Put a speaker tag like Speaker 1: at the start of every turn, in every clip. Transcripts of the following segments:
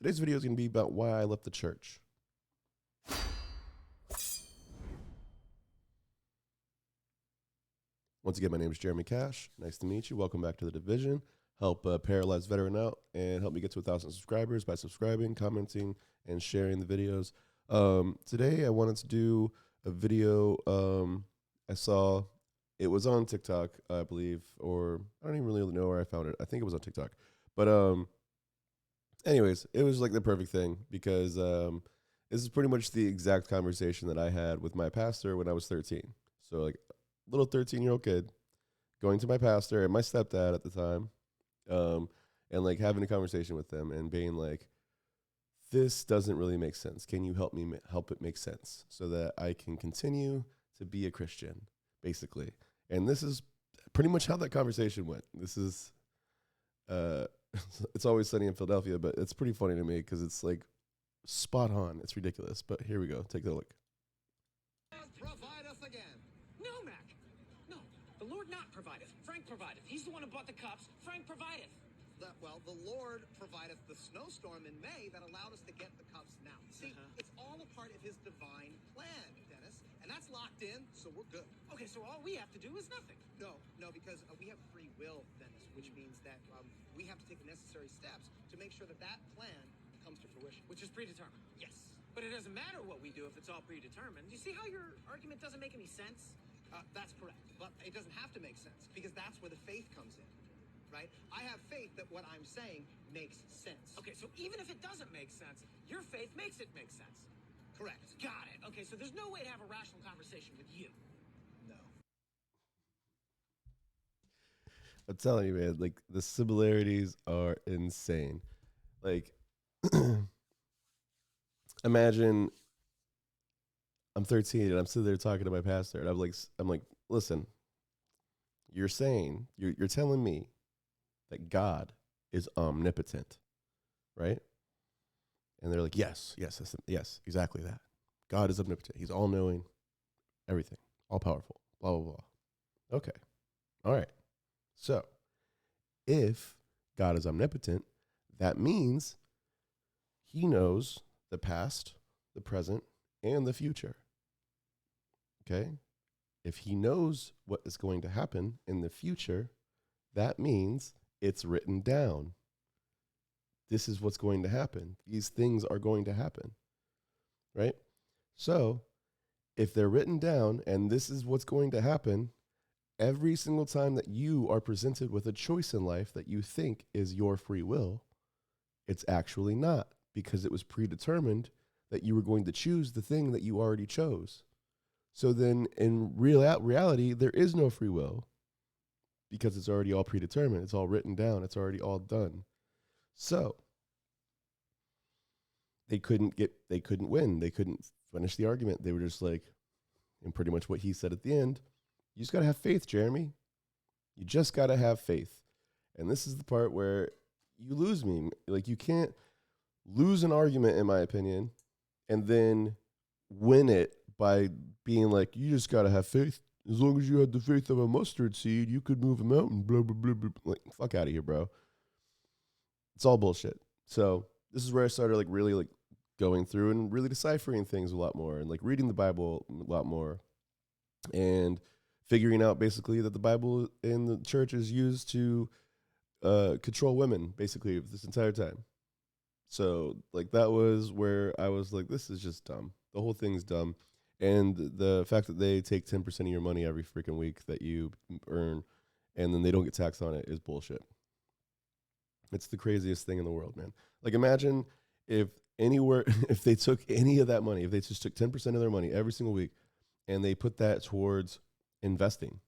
Speaker 1: Today's video is going to be about why I left the church. Once again, my name is Jeremy Cash. Nice to meet you. Welcome back to The Division. Help a paralyzed veteran out and help me get to 1,000 subscribers by subscribing, commenting, and sharing the videos. Today, I wanted to do a video I saw. It was on TikTok, I believe, or I don't even really know where I found it. I think it was on TikTok. But anyways, it was like the perfect thing because this is pretty much the exact conversation that I had with my pastor when I was 13. So like little 13-year-old kid going to my pastor and my stepdad at the time, and like having a conversation with them and being like, this doesn't really make sense. Can you help me help it make sense so that I can continue to be a Christian, basically? And this is pretty much how that conversation went. This is, it's always sunny in Philadelphia, but it's pretty funny to me because it's like spot on. It's ridiculous. But here we go. Take a look.
Speaker 2: Provide us again.
Speaker 3: No, Mac. No, the Lord not provideth. Frank provideth. He's the one who bought the cups. Frank provideth.
Speaker 2: The Lord provideth the snowstorm in May that allowed us to get the cups now. See, it's all a part of his divine plan, Dennis. And that's locked in, so we're good.
Speaker 3: Okay, so all we have to do is nothing.
Speaker 2: No, because we have free will, Dennis, which means that we have to take the necessary steps to make sure that that plan comes to fruition.
Speaker 3: Which is predetermined.
Speaker 2: Yes.
Speaker 3: But it doesn't matter what we do if it's all predetermined. You see how your argument doesn't make any sense?
Speaker 2: That's correct. But it doesn't have to make sense because that's where the faith comes in. Right? I have faith that what I'm saying makes sense.
Speaker 3: Okay, so even if it doesn't make sense, your faith makes it make sense.
Speaker 2: Correct.
Speaker 3: Got it. Okay, so there's no way to have a rational conversation with you.
Speaker 2: No.
Speaker 1: I'm telling you, man, like the similarities are insane. Like, imagine I'm 13 and I'm sitting there talking to my pastor, and I'm like, listen, you're telling me that God is omnipotent, right? And they're like, yes, exactly that. God is omnipotent. He's all-knowing, everything, all-powerful, blah, blah, blah. Okay, all right. So if God is omnipotent, that means he knows the past, the present, and the future, okay? If he knows what is going to happen in the future, that means it's written down. This is what's going to happen. These things are going to happen, right? So if they're written down and this is what's going to happen, every single time that you are presented with a choice in life that you think is your free will, it's actually not, because it was predetermined that you were going to choose the thing that you already chose. So then in reality, there is no free will because it's already all predetermined. It's all written down. It's already all done. So they couldn't win. They couldn't finish the argument. They were just like, and pretty much what he said at the end, you just got to have faith, Jeremy. You just got to have faith. And this is the part where you lose me. Like, you can't lose an argument, in my opinion, and then win it by being like, you just got to have faith. As long as you had the faith of a mustard seed, you could move a mountain, blah, blah, blah, blah. Like, fuck out of here, bro. It's all bullshit. So this is where I started like really like going through and really deciphering things a lot more and like reading the Bible a lot more and figuring out basically that the Bible in the church is used to control women basically this entire time. So like that was where I was like, this is just dumb. The whole thing's dumb. And the fact that they take 10% of your money every freaking week that you earn and then they don't get taxed on it is bullshit. It's the craziest thing in the world, man. Like, imagine if they took any of that money, if they just took 10% of their money every single week and they put that towards investing.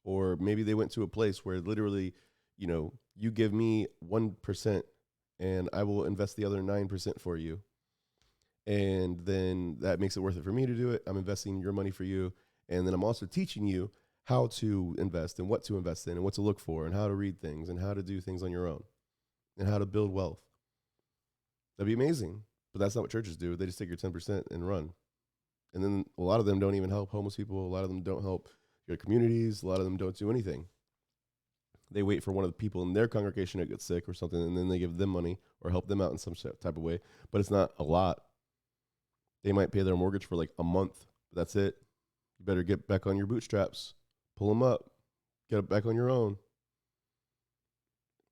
Speaker 1: Or maybe they went to a place where literally, you give me 1% and I will invest the other 9% for you. And then that makes it worth it for me to do it. I'm investing your money for you. And then I'm also teaching you how to invest and what to invest in and what to look for and how to read things and how to do things on your own and how to build wealth. That'd be amazing. But that's not what churches do. They just take your 10% and run. And then a lot of them don't even help homeless people. A lot of them don't help your communities. A lot of them don't do anything. They wait for one of the people in their congregation to get sick or something, and then they give them money or help them out in some type of way, but it's not a lot. They might pay their mortgage for like a month, but that's it. You better get back on your bootstraps, pull them up, get it back on your own.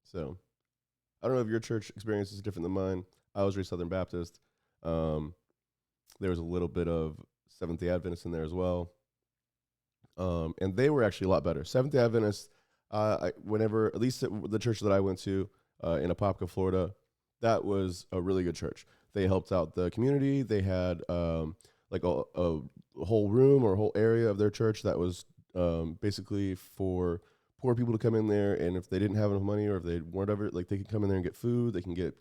Speaker 1: So I don't know if your church experience is different than mine. I was raised Southern Baptist. There was a little bit of Seventh-day Adventist in there as well. And they were actually a lot better. Seventh-day Adventist, whenever, at least at the church that I went to in Apopka, Florida, that was a really good church. They helped out the community. They had like a whole room or a whole area of their church that was basically for poor people to come in there, and if they didn't have enough money or if they weren't ever, like they could come in there and get food. They can get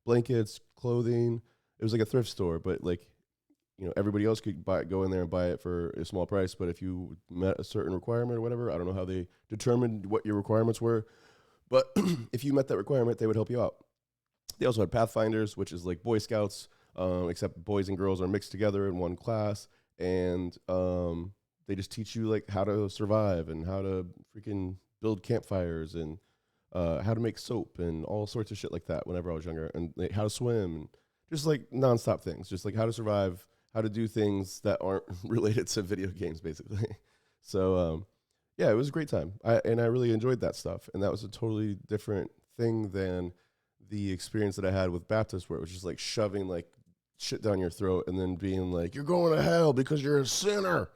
Speaker 1: blankets, clothing. It was like a thrift store, but like, you know, everybody else could go in there and buy it for a small price. But if you met a certain requirement or whatever, I don't know how they determined what your requirements were, but if you met that requirement, they would help you out. They also had Pathfinders, which is like Boy Scouts, except boys and girls are mixed together in one class, and they just teach you like how to survive and how to freaking build campfires and how to make soap and all sorts of shit like that whenever I was younger, and like, how to swim, and just like nonstop things, just like how to survive, how to do things that aren't related to video games, basically. So, yeah, it was a great time. I really enjoyed that stuff. And that was a totally different thing than the experience that I had with Baptist, where it was just like shoving like shit down your throat and then being like, you're going to hell because you're a sinner.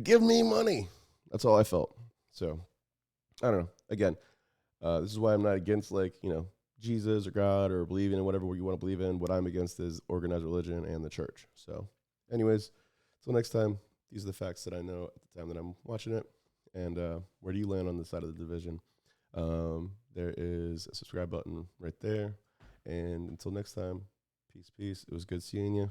Speaker 1: Give me money. That's all I felt. So, I don't know. Again, this is why I'm not against, like, you know, Jesus or God or believing in whatever you want to believe in. What I'm against is organized religion and the church. So, anyways, till next time, these are the facts that I know at the time that I'm watching it. And where do you land on this side of the division? There is a subscribe button right there. And until next time, peace, peace. It was good seeing you.